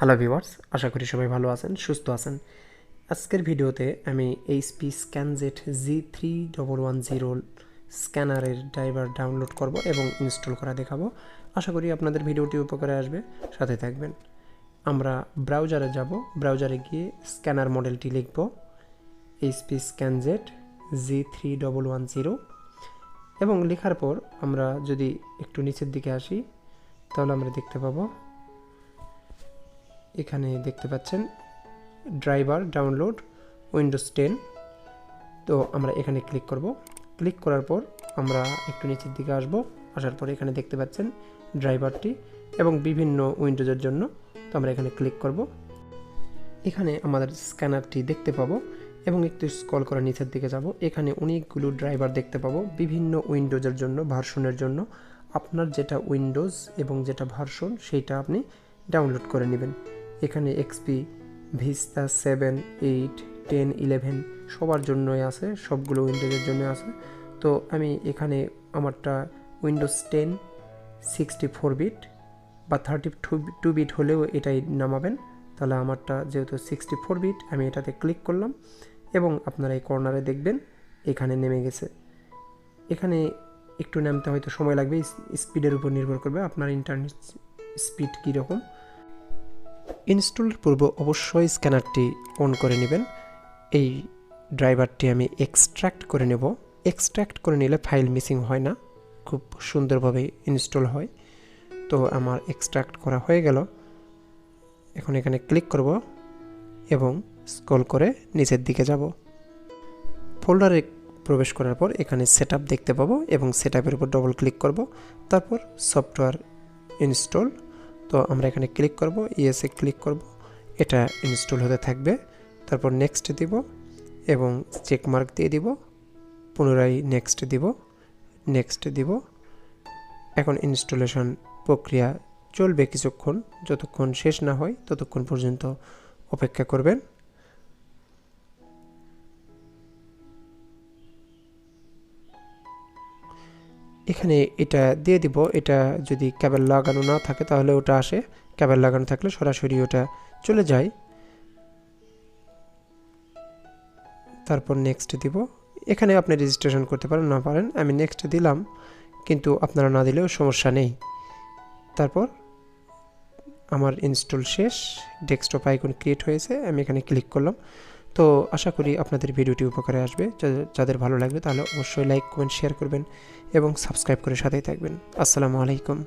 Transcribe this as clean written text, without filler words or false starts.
Hello viewers, আশা করি সবাই ভালো আছেন, সুস্থ আছেন। আজকের ভিডিওতে আমি এইচপি স্ক্যানজেট G3110 স্ক্যানারের ড্রাইভার ডাউনলোড করব এবং ইনস্টল করা দেখাবো। আশা করি আপনাদের ভিডিওটি উপকারে আসবে, সাথে থাকবেন। আমরা ব্রাউজারে যাব, ব্রাউজারে গিয়ে স্ক্যানার মডেলটি লিখব এইচপি স্ক্যানজেট G3110 এবং লেখার পর আমরা যদি একটু নিচের দিকে আসি তাহলে আমরা দেখতে পাবো, এখানে দেখতে পাচ্ছেন ড্রাইভার ডাউনলোড উইন্ডোজ 10। তো আমরা এখানে ক্লিক করব। ক্লিক করার পর আমরা একটু নিচের দিকে আসব, আসার পর এখানে দেখতে পাচ্ছেন ড্রাইভারটি এবং বিভিন্ন উইন্ডোজের জন্য। তো আমরা এখানে ক্লিক করব, এখানে আমাদের স্ক্যানারটি দেখতে পাবো এবং একটু স্ক্রল করে নিচের দিকে যাব। এখানে অনেকগুলো ড্রাইভার দেখতে পাবো বিভিন্ন উইন্ডোজের জন্য, ভার্সনের জন্য। আপনার যেটা উইন্ডোজ এবং যেটা ভার্সন সেইটা আপনি ডাউনলোড করে নেবেন। এখানে এক্সপি, ভিস্তা 7, 8, 10, 11 সবার জন্যই আছে, সবগুলো উইন্ডোজের জন্য আছে। তো আমি এখানে আমারটা উইন্ডোজ 10 64 বিট বা 32 বিট হলেও এটাই নামাবেন। তাহলে আমারটা যেহেতু 64 বিট, আমি এটাতে ক্লিক করলাম এবং আপনারা এই কর্নারে দেখবেন এখানে নেমে গেছে। এখানে একটু নামতে হয়তো সময় লাগবে, স্পিডের উপর নির্ভর করবে আপনার ইন্টারনেট স্পিড কীরকম। ইনস্টলের পূর্বে অবশ্যই স্ক্যানারটি অন করে নেবেন। এই ড্রাইভারটি আমি এক্সট্র্যাক্ট করে নেব। এক্সট্র্যাক্ট করে নিলে ফাইল মিসিং হয় না, খুব সুন্দরভাবে ইনস্টল হয়। তো আমার এক্সট্র্যাক্ট করা হয়ে গেল। এখন এখানে ক্লিক করব এবং স্ক্রল করে নিচের দিকে যাব। ফোল্ডারে প্রবেশ করার পর এখানে সেটআপ দেখতে পাবো এবং সেটআপের উপর ডবল ক্লিক করব। তারপর সফটওয়্যার ইনস্টল। তো আমরা এখানে ক্লিক করব, ইয়েসে ক্লিক করব, এটা ইনস্টল হতে থাকবে। তারপর নেক্সট দিব এবং চেক মার্ক দিয়ে দিব, পুনরায় নেক্সট দিব। এখন ইনস্টলেশন প্রক্রিয়া চলবে কিছুক্ষণ, যতক্ষণ শেষ না হয় ততক্ষণ পর্যন্ত অপেক্ষা করবেন। এখানে এটা দিয়ে দিব। এটা যদি কেবল লাগানো না থাকে তাহলে ওটা আসে, কেবল লাগানো থাকলে সরাসরি ওটা চলে যায়। তারপর নেক্সট দিব। এখানে আপনি রেজিস্ট্রেশন করতে পারেন, না পারেন। আমি নেক্সট দিলাম, কিন্তু আপনারা না দিলেও সমস্যা নেই। তারপর আমার ইনস্টল শেষ, ডেস্কটপ আইকন ক্রিয়েট হয়েছে, আমি এখানে ক্লিক করলাম। তো আশা করি আপনাদের ভিডিওটি উপকারে আসবে। যাদের ভালো লাগবে তাহলে অবশ্যই লাইক, কমেন্ট, শেয়ার করবেন এবং সাবস্ক্রাইব করে সাথেই থাকবেন। আসসালামু আলাইকুম।